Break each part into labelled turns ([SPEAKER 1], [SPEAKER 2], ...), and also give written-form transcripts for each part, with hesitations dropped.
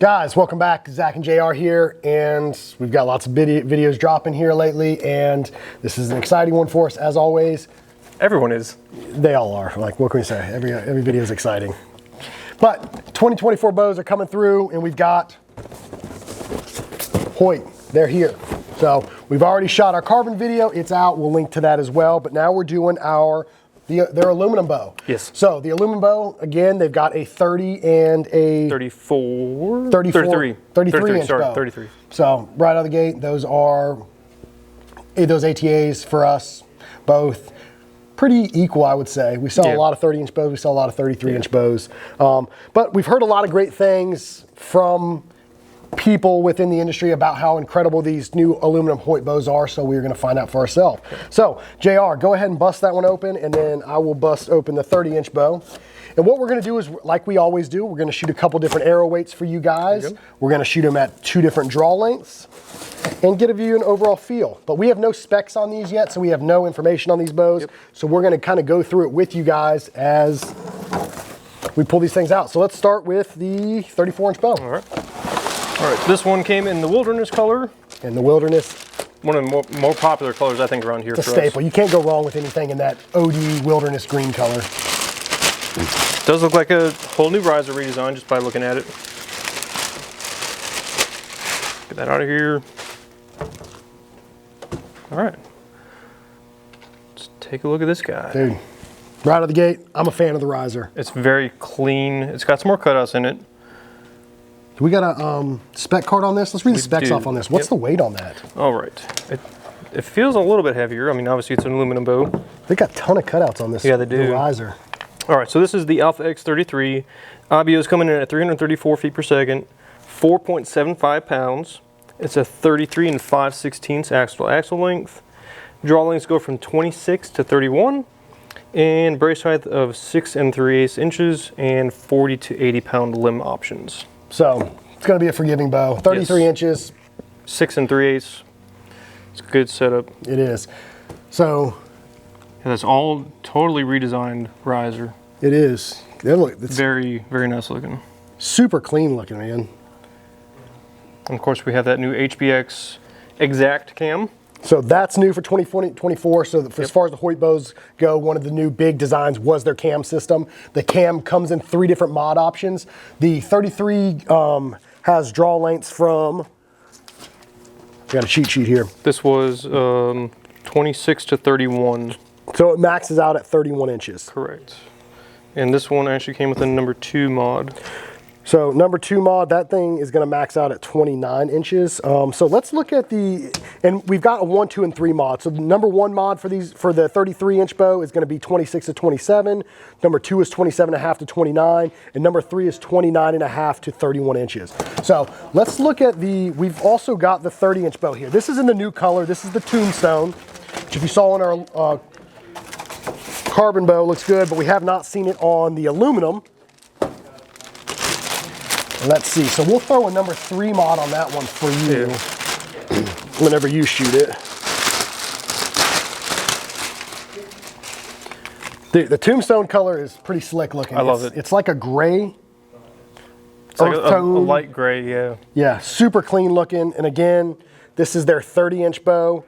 [SPEAKER 1] Guys, welcome back. Zach and JR here, and we've got lots of videos dropping here lately, and this is an exciting one for us, as always.
[SPEAKER 2] Everyone is. They
[SPEAKER 1] all are. Like, what can we say? Every video is exciting. But 2024 bows are coming through, and we've got Hoyt. They're here. So we've already shot our carbon video. It's out. We'll link to that as well. But now we're doing their aluminum bow.
[SPEAKER 2] Yes.
[SPEAKER 1] So the aluminum bow, again, they've got a 30 and a 33 inch bow.
[SPEAKER 2] 33.
[SPEAKER 1] So right out of the gate, those are those ATAs for us, both pretty equal, I would say. We sell a lot of 30-inch bows. We sell a lot of 33-inch bows. But we've heard a lot of great things from people within the industry about how incredible these new aluminum Hoyt bows are, so we're going to find out for ourselves. So, JR, go ahead and bust that one open, and then I will bust open the 30-inch bow. And what we're going to do is, like we always do, we're going to shoot a couple different arrow weights for you guys. We're going to shoot them at 2 different draw lengths and give you an overall feel. But we have no specs on these yet, so we have no information on these bows. So we're going to kind of go through it with you guys as we pull these things out. So let's start with the 34-inch bow.
[SPEAKER 2] All right, this one came in the wilderness color.
[SPEAKER 1] In the wilderness.
[SPEAKER 2] One of the more popular colors, I think, around here.
[SPEAKER 1] It's a staple. You can't go wrong with anything in that OD wilderness green color.
[SPEAKER 2] Does look like a whole new riser redesign just by looking at it. Get that out of here. All right. Let's take a look at this guy.
[SPEAKER 1] Dude, right out of the gate, I'm a fan of the riser.
[SPEAKER 2] It's very clean. It's got some more cutouts in it.
[SPEAKER 1] We got a spec card on this. Let's read the specs off on this. What's the weight on that?
[SPEAKER 2] All right. It feels a little bit heavier. I mean, obviously it's an aluminum bow.
[SPEAKER 1] They got a ton of cutouts on this.
[SPEAKER 2] Yeah, they do.
[SPEAKER 1] Riser.
[SPEAKER 2] All right, so this is the Alpha X 33. IBO is coming in at 334 feet per second, 4.75 pounds. It's a 33 and 5/16 axle length. Draw lengths go from 26 to 31, and brace height of 6 3/8 inches, and 40 to 80 pound limb options.
[SPEAKER 1] So it's going to be a forgiving bow. 33 inches.
[SPEAKER 2] 6 3/8. It's a good setup.
[SPEAKER 1] It is. So
[SPEAKER 2] that's all totally redesigned riser.
[SPEAKER 1] It is.
[SPEAKER 2] It's very, very nice looking.
[SPEAKER 1] Super clean looking, man.
[SPEAKER 2] And of course, we have that new HBX Exact cam.
[SPEAKER 1] So that's new for 2024. So as far as the Hoyt bows go, one of the new big designs was their cam system. The cam comes in 3 different mod options. The 33 has draw lengths from, I got a cheat sheet here.
[SPEAKER 2] This was 26 to 31.
[SPEAKER 1] So it maxes out at 31 inches.
[SPEAKER 2] Correct. And this one actually came with a number 2 mod.
[SPEAKER 1] So number 2 mod, that thing is going to max out at 29 inches. So let's look at and we've got a 1, 2, and 3 mod. So the number 1 mod for the 33-inch bow is going to be 26 to 27. Number 2 is 27.5 to 29, and number 3 is 29.5 to 31 inches. So let's look at we've also got the 30-inch bow here. This is in the new color. This is the Tombstone, which if you saw in our carbon bow looks good, but we have not seen it on the aluminum. Let's see. So we'll throw a number 3 mod on that one for you whenever you shoot it. The Tombstone color is pretty slick looking.
[SPEAKER 2] I love it.
[SPEAKER 1] It's like a gray.
[SPEAKER 2] It's like a light gray, yeah.
[SPEAKER 1] Yeah, super clean looking. And again, this is their 30-inch bow.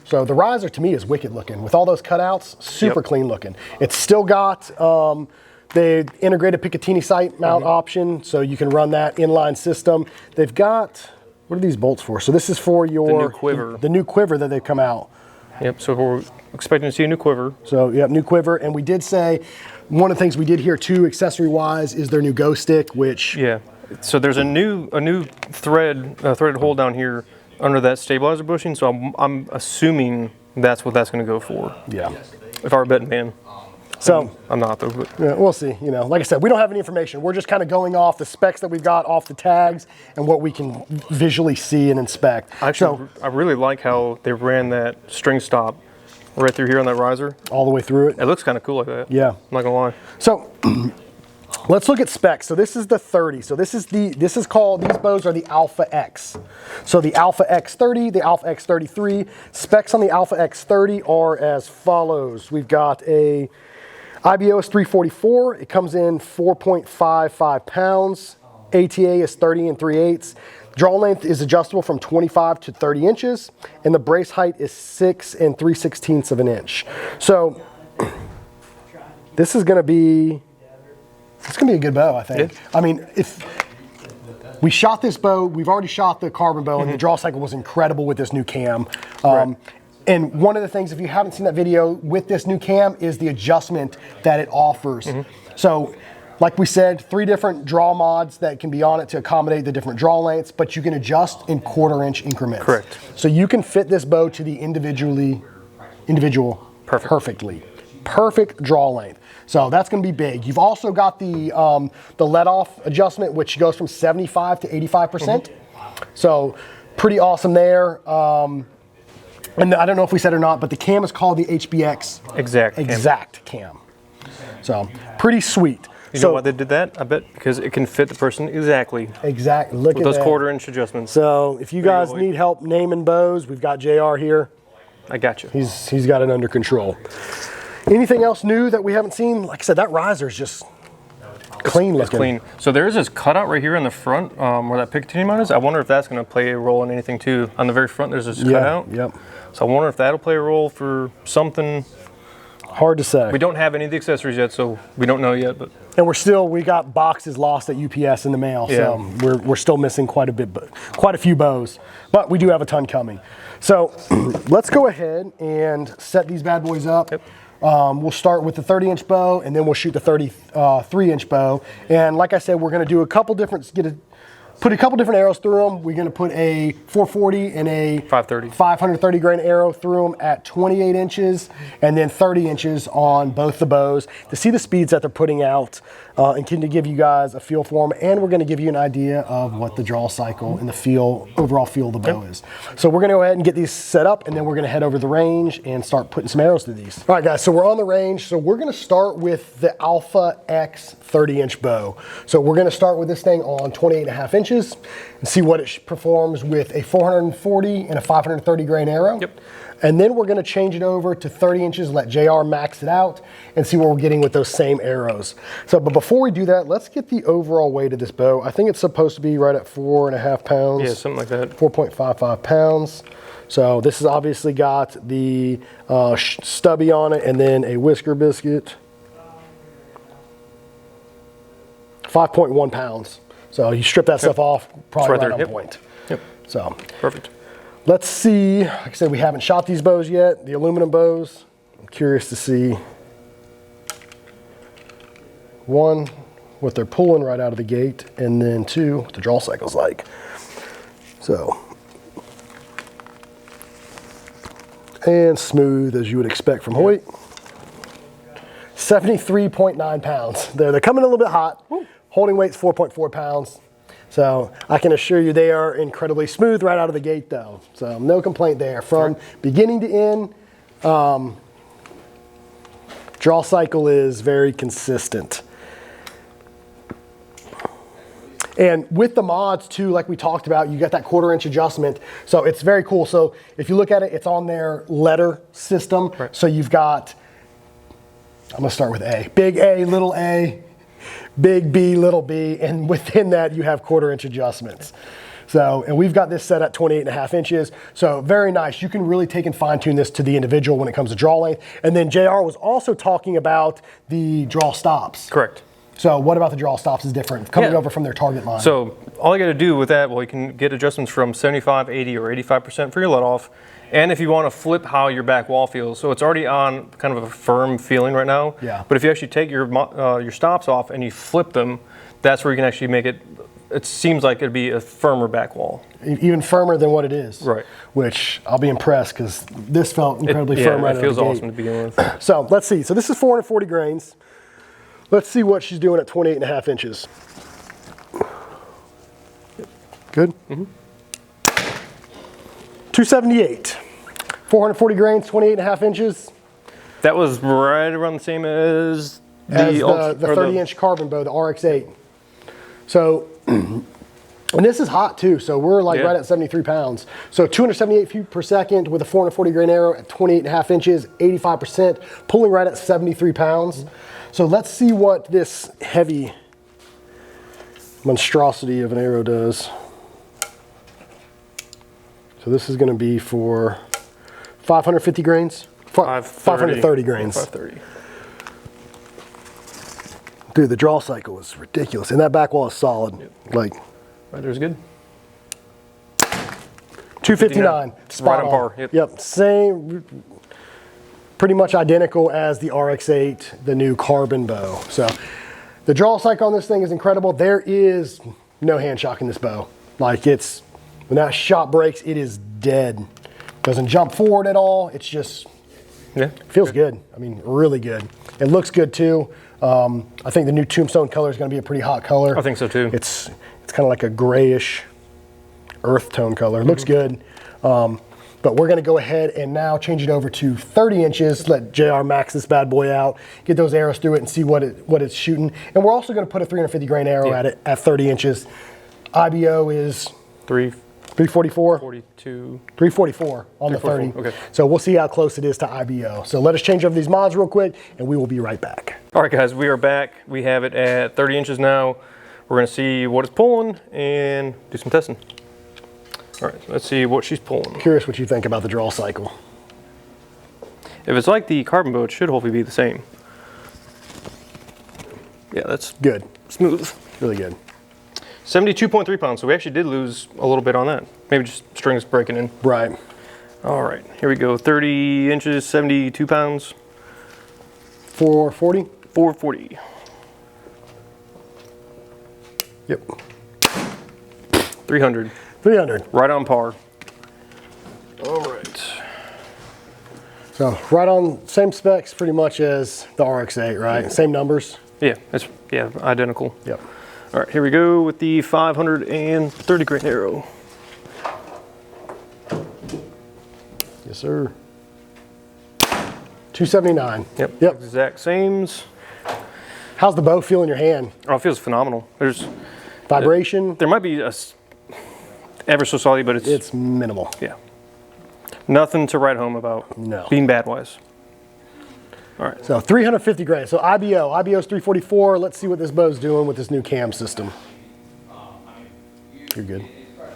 [SPEAKER 1] So the riser to me is wicked looking. With all those cutouts, super clean looking. It's still got the integrated Picatinny sight mount option, so you can run that inline system. They've got, what are these bolts for? So this is for your
[SPEAKER 2] the new quiver.
[SPEAKER 1] The new quiver that they've come out.
[SPEAKER 2] Yep, so we're expecting to see a new quiver.
[SPEAKER 1] So yeah, new quiver. And we did say, one of the things we did here too, accessory-wise, is their new Go Stick, which...
[SPEAKER 2] Yeah, so there's a new threaded hole down here under that stabilizer bushing, so I'm assuming that's what that's going to go for.
[SPEAKER 1] Yeah.
[SPEAKER 2] If I were a betting man.
[SPEAKER 1] So
[SPEAKER 2] I'm not though. But.
[SPEAKER 1] Yeah, we'll see. You know, like I said, we don't have any information. We're just kind of going off the specs that we've got off the tags and what we can visually see and inspect.
[SPEAKER 2] Actually, I really like how they ran that string stop right through here on that riser.
[SPEAKER 1] All the way through it.
[SPEAKER 2] It looks kind of cool like that.
[SPEAKER 1] Yeah.
[SPEAKER 2] I'm not gonna lie.
[SPEAKER 1] So let's look at specs. So this is the 30. So these bows are the Alpha X. So the Alpha X30, the Alpha X33. Specs on the Alpha X30 are as follows. We've got a IBO is 344. It comes in 4.55 pounds. ATA is 30 3/8. Draw length is adjustable from 25 to 30 inches, and the brace height is 6 3/16 of an inch. So this is going to be a good bow, I think. Yeah. I mean, if we shot this bow, we've already shot the carbon bow, and the draw cycle was incredible with this new cam.
[SPEAKER 2] Right.
[SPEAKER 1] And one of the things, if you haven't seen that video with this new cam, is the adjustment that it offers. So, like we said, 3 different draw mods that can be on it to accommodate the different draw lengths, but you can adjust in 1/4 inch increments.
[SPEAKER 2] Correct.
[SPEAKER 1] So you can fit this bow to the individual perfectly. Perfect draw length. So that's going to be big. You've also got the let-off adjustment, which goes from 75 to 85%. So pretty awesome there. And I don't know if we said or not, but the cam is called the HBX Exact cam. So pretty sweet.
[SPEAKER 2] You know why they did that? I bet because it can fit the person exactly.
[SPEAKER 1] Exactly. Look
[SPEAKER 2] with
[SPEAKER 1] at
[SPEAKER 2] those
[SPEAKER 1] that.
[SPEAKER 2] 1/4 inch adjustments.
[SPEAKER 1] So if you guys need help naming bows, we've got JR here.
[SPEAKER 2] I got you.
[SPEAKER 1] He's got it under control. Anything else new that we haven't seen? Like I said, that riser is just clean looking.
[SPEAKER 2] It's clean. So there is this cutout right here in the front where that Picatinny mount is. I wonder if that's going to play a role in anything too. On the very front, there's this cutout.
[SPEAKER 1] Yep.
[SPEAKER 2] So I wonder if that'll play a role for something.
[SPEAKER 1] Hard to say.
[SPEAKER 2] We don't have any of the accessories yet, so we don't know yet. But
[SPEAKER 1] and we got boxes lost at UPS in the mail, so we're still missing quite a few bows, but we do have a ton coming. So let's go ahead and set these bad boys up.
[SPEAKER 2] Yep.
[SPEAKER 1] We'll start with the 30-inch bow, and then we'll shoot the 33-inch bow. And like I said, we're going to do put a couple different arrows through them. We're going to put a 440 and a 530 grain arrow through them at 28 inches and then 30 inches on both the bows to see the speeds that they're putting out and to give you guys a feel for them. And we're going to give you an idea of what the draw cycle and the overall feel of the bow is. So we're going to go ahead and get these set up, and then we're going to head over the range and start putting some arrows through these. All right, guys, so we're on the range. So we're going to start with the Alpha X 30-inch bow. So we're going to start with this thing on 28.5 inches and see what it performs with a 440 and a 530 grain arrow.
[SPEAKER 2] Yep.
[SPEAKER 1] And then we're going to change it over to 30 inches, let JR max it out, and see what we're getting with those same arrows. So, but before we do that, let's get the overall weight of this bow. I think it's supposed to be right at 4.5 pounds.
[SPEAKER 2] Yeah, something like that.
[SPEAKER 1] 4.55 pounds. So this has obviously got the stubby on it and then a whisker biscuit. 5.1 pounds. So you strip that stuff off, probably right on point.
[SPEAKER 2] Yep.
[SPEAKER 1] So
[SPEAKER 2] perfect.
[SPEAKER 1] Let's see. Like I said, we haven't shot these bows yet, the aluminum bows. I'm curious to see, one, what they're pulling right out of the gate, and then two, what the draw cycle's like. So, and smooth as you would expect from Hoyt. 73.9 pounds. They're coming a little bit hot. Woo. Holding weight's 4.4 pounds. So I can assure you they are incredibly smooth right out of the gate though. So no complaint there. From beginning to end, draw cycle is very consistent. And with the mods too, like we talked about, you got that 1/4 inch adjustment. So it's very cool. So if you look at it, it's on their letter system. Right. So you've got, I'm gonna start with A. Big A, little a, big B, little b, and within that you have 1/4 inch adjustments. So, and we've got this set at 28.5 inches. So very nice. You can really take and fine tune this to the individual when it comes to draw length. And then JR was also talking about the draw stops.
[SPEAKER 2] Correct.
[SPEAKER 1] So what about the draw stops is different, coming over from their target line?
[SPEAKER 2] So all you got to do with that, well, you can get adjustments from 75, 80, or 85% for your let off. And if you want to flip how your back wall feels, so it's already on kind of a firm feeling right now.
[SPEAKER 1] Yeah.
[SPEAKER 2] But if you actually take your stops off and you flip them, that's where you can actually make it. It seems like it'd be a firmer back wall.
[SPEAKER 1] Even firmer than what it is.
[SPEAKER 2] Right.
[SPEAKER 1] Which I'll be impressed because this felt incredibly firm right out of the gate.
[SPEAKER 2] It feels awesome to begin with.
[SPEAKER 1] So let's see. So this is 440 grains. Let's see what she's doing at 28.5 inches. Good? Mm-hmm. 278. 440 grains, 28.5 inches.
[SPEAKER 2] That was right around the same as the
[SPEAKER 1] 30-inch carbon bow, the RX8. So, and this is hot too, so we're like right at 73 pounds. So 278 feet per second with a 440 grain arrow at 28.5 inches, 85%, pulling right at 73 pounds. So let's see what this heavy monstrosity of an arrow does. So this is going to be for 550 grains? 530 grains.
[SPEAKER 2] 530.
[SPEAKER 1] Dude, the draw cycle is ridiculous. And that back wall is solid.
[SPEAKER 2] Yep.
[SPEAKER 1] Like,
[SPEAKER 2] Right there's good.
[SPEAKER 1] 259. Spot
[SPEAKER 2] right on par. Yep.
[SPEAKER 1] Yep. Same, pretty much identical as the RX8, the new carbon bow. So the draw cycle on this thing is incredible. There is no hand shock in this bow. Like it's, when that shot breaks, it is dead. Doesn't jump forward at all. It's just, feels good. I mean, really good. It looks good too. I think the new Tombstone color is going to be a pretty hot color.
[SPEAKER 2] I think so too.
[SPEAKER 1] It's kind of like a grayish earth tone color. It looks good. But we're going to go ahead and now change it over to 30 inches. Let JR max this bad boy out, get those arrows through it and see what it's shooting. And we're also going to put a 350 grain arrow at it at 30 inches. IBO is 344?
[SPEAKER 2] 42.
[SPEAKER 1] 344 on the 30.
[SPEAKER 2] Okay.
[SPEAKER 1] So we'll see how close it is to IBO. So let us change over these mods real quick and we will be right back.
[SPEAKER 2] All right, guys, we are back. We have it at 30 inches now. We're going to see what it's pulling and do some testing. All right, let's see what she's pulling.
[SPEAKER 1] Curious what you think about the draw cycle.
[SPEAKER 2] If it's like the carbon bow, it should hopefully be the same. Yeah, that's
[SPEAKER 1] good.
[SPEAKER 2] Smooth.
[SPEAKER 1] Really good.
[SPEAKER 2] 72.3 pounds, so we actually did lose a little bit on that. Maybe just strings breaking in.
[SPEAKER 1] Right.
[SPEAKER 2] All right, here we go. 30 inches, 72 pounds.
[SPEAKER 1] 440?
[SPEAKER 2] 440.
[SPEAKER 1] Yep.
[SPEAKER 2] 300.
[SPEAKER 1] 300.
[SPEAKER 2] Right on par. All right.
[SPEAKER 1] So right on, same specs pretty much as the RX8, right?
[SPEAKER 2] Yeah.
[SPEAKER 1] Same numbers?
[SPEAKER 2] Yeah, it's identical.
[SPEAKER 1] Yep.
[SPEAKER 2] All right, here we go with the 530 grain arrow.
[SPEAKER 1] Yes, sir. 279.
[SPEAKER 2] Yep.
[SPEAKER 1] Yep.
[SPEAKER 2] Exact sames.
[SPEAKER 1] How's the bow feel in your hand?
[SPEAKER 2] Oh, it feels phenomenal. There's
[SPEAKER 1] vibration.
[SPEAKER 2] There might be a ever so slightly, but
[SPEAKER 1] it's minimal.
[SPEAKER 2] Yeah. Nothing to write home about.
[SPEAKER 1] No.
[SPEAKER 2] Being bad wise. All right.
[SPEAKER 1] So 350 grains. So IBO's 344. Let's see what this bow's doing with this new cam system. You're good.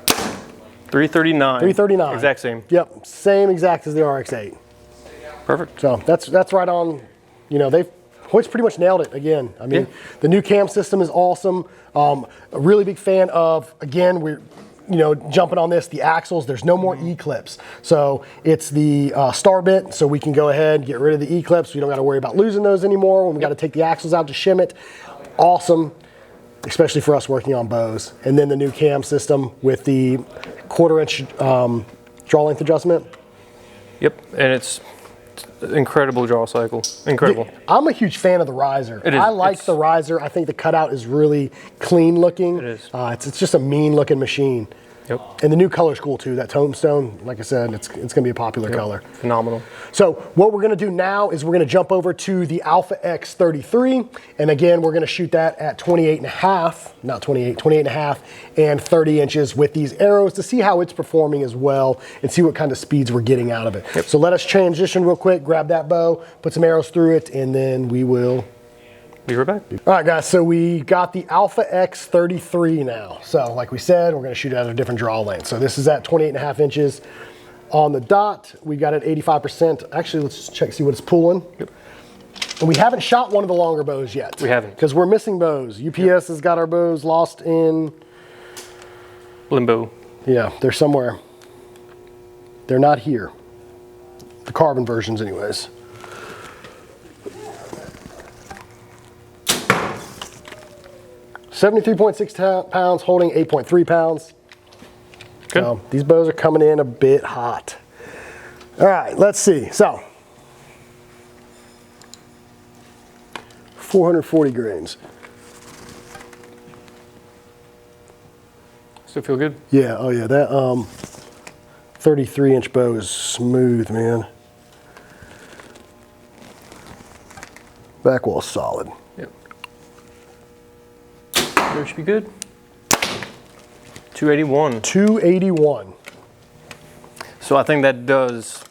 [SPEAKER 2] 339.
[SPEAKER 1] 339.
[SPEAKER 2] Exact same.
[SPEAKER 1] Yep. Same exact as the RX8.
[SPEAKER 2] Perfect.
[SPEAKER 1] So that's right on. You know, Hoyt's pretty much nailed it again. I mean, the new cam system is awesome. A really big fan of, again, we're jumping on this, the axles. There's no more E-clips. So it's the star bit, so we can go ahead and get rid of the E-clips. We don't got to worry about losing those anymore when we got to take the axles out to shim it. Awesome, especially for us working on bows. And then the new cam system with the 1/4 inch draw length adjustment.
[SPEAKER 2] Yep, and it's incredible draw cycle. Incredible.
[SPEAKER 1] I'm a huge fan of the riser.
[SPEAKER 2] It is.
[SPEAKER 1] I like the riser. I think the cutout is really clean looking.
[SPEAKER 2] It is.
[SPEAKER 1] It's just a mean looking machine.
[SPEAKER 2] Yep.
[SPEAKER 1] And the new color's cool too. That Tombstone, like I said, it's going to be a popular color.
[SPEAKER 2] Phenomenal.
[SPEAKER 1] So what we're going to do now is we're going to jump over to the Alpha X 33. And again, we're going to shoot that at 28.5 and 30 inches with these arrows to see how it's performing as well and see what kind of speeds we're getting out of it.
[SPEAKER 2] Yep.
[SPEAKER 1] So let us transition real quick, grab that bow, put some arrows through it, and then we will
[SPEAKER 2] be right back.
[SPEAKER 1] All right, guys, so we got the Alpha X 33 now. So like we said, we're gonna shoot it at a different draw length. So this is at 28.5 inches on the dot. We got it 85%. Actually, let's just check, see what it's pulling.
[SPEAKER 2] Yep.
[SPEAKER 1] And we haven't shot one of the longer bows yet.
[SPEAKER 2] We haven't.
[SPEAKER 1] Because we're missing bows. UPS has got our bows lost in
[SPEAKER 2] limbo.
[SPEAKER 1] Yeah, they're somewhere. They're not here. The carbon versions anyways. $73.6 pounds, holding 8.3 pounds.
[SPEAKER 2] Good.
[SPEAKER 1] So these bows are coming in a bit hot. All right, let's see. So 440 grains.
[SPEAKER 2] Still feel good?
[SPEAKER 1] Yeah, oh yeah, that 33-inch bow is smooth, man. Back wall's solid.
[SPEAKER 2] Yep. There should be good. 281.
[SPEAKER 1] 281.
[SPEAKER 2] So I think that does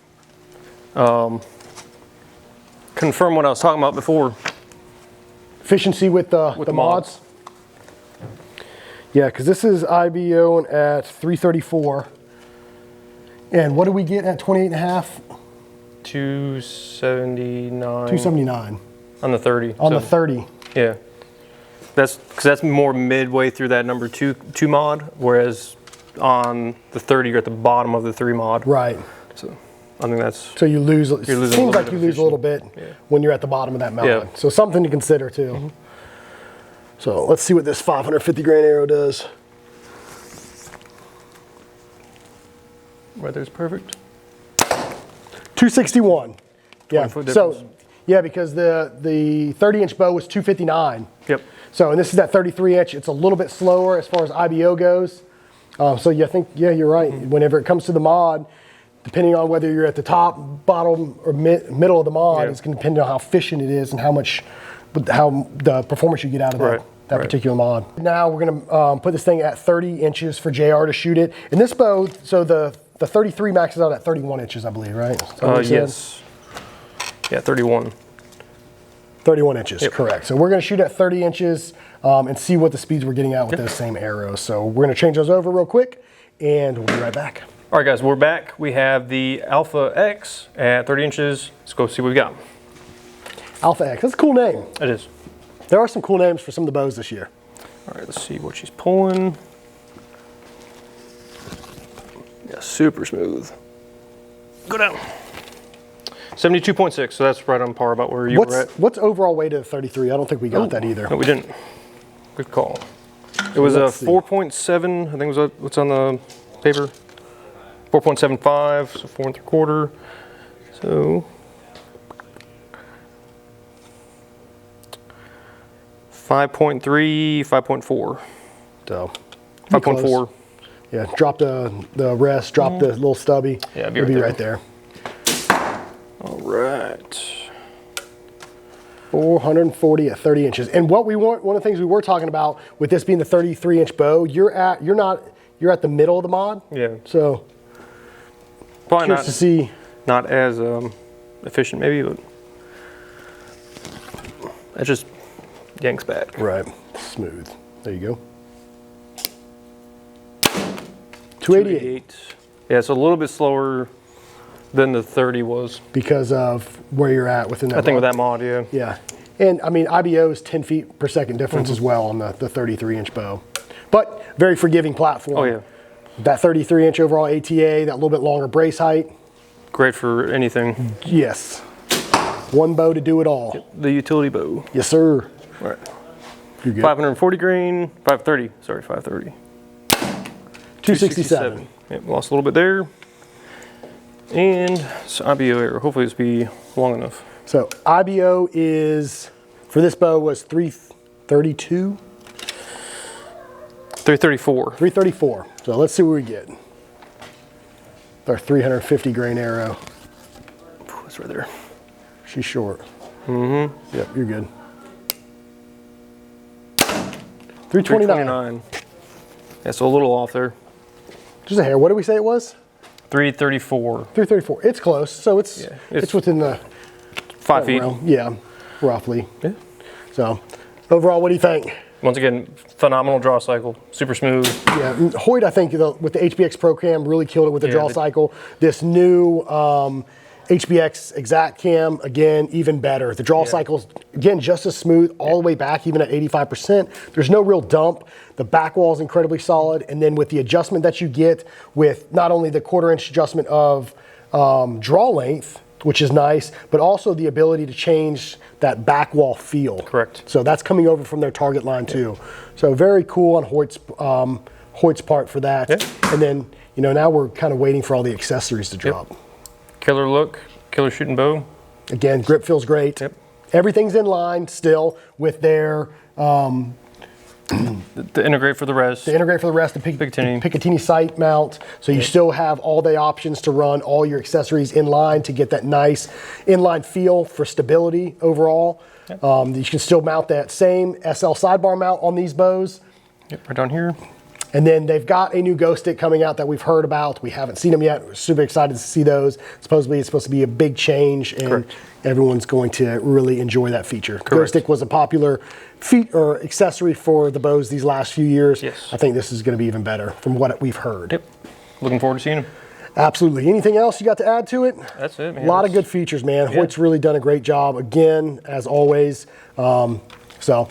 [SPEAKER 2] confirm what I was talking about before.
[SPEAKER 1] Efficiency with the mods. Yeah, because this is IBO at 334. And what do we get at 28.5?
[SPEAKER 2] 279.
[SPEAKER 1] 279.
[SPEAKER 2] On the 30.
[SPEAKER 1] On the 30.
[SPEAKER 2] Yeah. That's because that's more midway through that number two mod, whereas on the 30 you're at the bottom of the 3 mod.
[SPEAKER 1] Right.
[SPEAKER 2] So I think that's.
[SPEAKER 1] So you lose. It seems like you lose a little bit
[SPEAKER 2] yeah.
[SPEAKER 1] when you're at the bottom of that mod.
[SPEAKER 2] Yeah.
[SPEAKER 1] So something to consider too. Mm-hmm. So let's see what this 550 grain arrow does.
[SPEAKER 2] Right there's perfect.
[SPEAKER 1] 261. Yeah.
[SPEAKER 2] So
[SPEAKER 1] yeah, because the 30-inch bow was 259.
[SPEAKER 2] Yep.
[SPEAKER 1] So and this is that 33-inch. It's a little bit slower as far as IBO goes. So you think you're right. Mm-hmm. Whenever it comes to the mod, depending on whether you're at the top, bottom, or middle of the mod, it's going to depend on how efficient it is and how the performance you get out of that particular mod. Now we're going to put this thing at 30 inches for JR to shoot it. And this bow, so the 33 maxes out at 31 inches, I believe, right?
[SPEAKER 2] Yes. Yeah, 31.
[SPEAKER 1] 31 inches,
[SPEAKER 2] yep.
[SPEAKER 1] Correct. So we're going to shoot at 30 inches and see what the speeds we're getting out with those same arrows. So we're going to change those over real quick, and we'll be right back.
[SPEAKER 2] All right, guys, we're back. We have the Alpha X at 30 inches. Let's go see what we got.
[SPEAKER 1] Alpha X, that's a cool name.
[SPEAKER 2] It is.
[SPEAKER 1] There are some cool names for some of the bows this year.
[SPEAKER 2] All right, let's see what she's pulling. Yeah, super smooth. Go down. 72.6, so that's right on par about where you were at.
[SPEAKER 1] What's overall weight of the 33? I don't think we got that either.
[SPEAKER 2] No, we didn't. Good call. It was a 4.7, I think was what's on the paper. 4.75, so 4 3/4. So 5.3, 5.4.
[SPEAKER 1] So
[SPEAKER 2] 5.4.
[SPEAKER 1] Yeah, drop the rest, drop the little stubby.
[SPEAKER 2] Yeah,
[SPEAKER 1] it'll be right there.
[SPEAKER 2] All right.
[SPEAKER 1] 440 at 30 inches. And what we want, one of the things we were talking about with this being the 33-inch bow, you're at the middle of the mod.
[SPEAKER 2] Yeah.
[SPEAKER 1] So
[SPEAKER 2] probably
[SPEAKER 1] not to see.
[SPEAKER 2] Not as efficient maybe, but it just yanks back.
[SPEAKER 1] Right. Smooth. There you go. 288.
[SPEAKER 2] Yeah, it's a little bit slower than the 30 was.
[SPEAKER 1] Because of where you're at within that mod.
[SPEAKER 2] I think with that mod, yeah.
[SPEAKER 1] Yeah. And I mean, IBO is 10 feet per second difference as well on the 33-inch bow. But very forgiving platform.
[SPEAKER 2] Oh, yeah.
[SPEAKER 1] That 33-inch overall ATA, that little bit longer brace height.
[SPEAKER 2] Great for anything.
[SPEAKER 1] Yes. One bow to do it all.
[SPEAKER 2] Yep, the utility bow.
[SPEAKER 1] Yes, sir.
[SPEAKER 2] All right.
[SPEAKER 1] You're good.
[SPEAKER 2] 540 grain, 530. Sorry, 530.
[SPEAKER 1] 267.
[SPEAKER 2] Yep, lost a little bit there. And so IBO arrow. Hopefully this will be long enough.
[SPEAKER 1] So IBO is, for this bow, was 332?
[SPEAKER 2] 334.
[SPEAKER 1] 334. So let's see what we get. Our 350 grain arrow.
[SPEAKER 2] It's right there.
[SPEAKER 1] She's short.
[SPEAKER 2] Mm-hmm.
[SPEAKER 1] Yep, you're good. 329.
[SPEAKER 2] Yeah, so a little off there.
[SPEAKER 1] Just a hair. What did we say it was?
[SPEAKER 2] 334.
[SPEAKER 1] 334. It's close. So it's within the
[SPEAKER 2] 5 feet.
[SPEAKER 1] realm. Yeah, roughly.
[SPEAKER 2] Yeah.
[SPEAKER 1] So overall, what do you think?
[SPEAKER 2] Once again, phenomenal draw cycle. Super smooth.
[SPEAKER 1] Yeah, Hoyt, I think with the HBX Pro Cam really killed it with the draw cycle. This new HBX Exact Cam, again, even better. The draw cycle's, again, just as smooth all the way back, even at 85%. There's no real dump. The back wall is incredibly solid. And then with the adjustment that you get with not only the 1/4 inch adjustment of draw length, which is nice, but also the ability to change that back wall feel.
[SPEAKER 2] Correct.
[SPEAKER 1] So that's coming over from their target line too. So very cool on Hoyt's part for that.
[SPEAKER 2] Yeah.
[SPEAKER 1] And then, now we're kind of waiting for all the accessories to drop.
[SPEAKER 2] Yep. Killer look, killer shooting bow.
[SPEAKER 1] Again, grip feels great.
[SPEAKER 2] Yep.
[SPEAKER 1] Everything's in line still with their
[SPEAKER 2] the integrate for the rest.
[SPEAKER 1] the Picatinny sight mount. So you still have all the options to run all your accessories in line to get that nice inline feel for stability overall.
[SPEAKER 2] Yep.
[SPEAKER 1] You can still mount that same SL sidebar mount on these bows.
[SPEAKER 2] Yep, right down here.
[SPEAKER 1] And then they've got a new Go stick coming out that we've heard about. We haven't seen them yet. We're super excited to see those. Supposedly it's supposed to be a big change, and
[SPEAKER 2] Correct.
[SPEAKER 1] everyone's going to really enjoy that feature. Go
[SPEAKER 2] Correct.
[SPEAKER 1] stick was a popular feat or accessory for the bows these last few years.
[SPEAKER 2] Yes.
[SPEAKER 1] I think this is going to be even better from what we've heard.
[SPEAKER 2] Yep. Looking forward to seeing them.
[SPEAKER 1] Absolutely. Anything else you got to add to it?
[SPEAKER 2] That's it, man.
[SPEAKER 1] A lot of good features, man.
[SPEAKER 2] Yeah.
[SPEAKER 1] Hoyt's really done a great job again, as always. So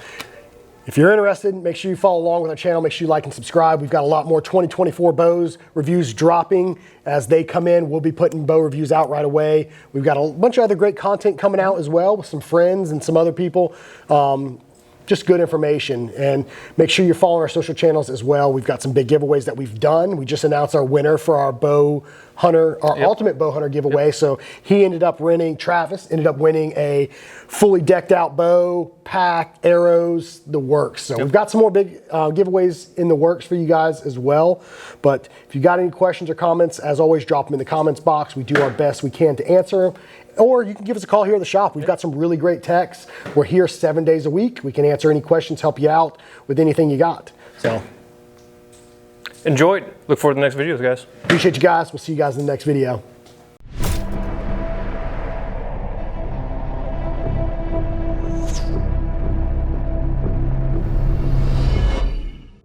[SPEAKER 1] if you're interested, make sure you follow along with our channel. Make sure you like and subscribe. We've got a lot more 2024 bows reviews dropping as they come in. We'll be putting bow reviews out right away. We've got a bunch of other great content coming out as well with some friends and some other people. Just good information. And make sure you're following our social channels as well. We've got some big giveaways that we've done. We just announced our winner for our bow hunter, our ultimate bow hunter giveaway. So he ended up winning, Travis ended up winning a fully decked out bow, pack, arrows, the works. So we've got some more big giveaways in the works for you guys as well. But if you got any questions or comments, as always, drop them in the comments box. We do our best we can to answer them. Or you can give us a call here at the shop. We've got some really great techs. We're here 7 days a week. We can answer any questions, help you out with anything you got. So
[SPEAKER 2] Enjoy it. Look forward to the next videos, guys.
[SPEAKER 1] appreciate you guys. We'll see you guys in the next video.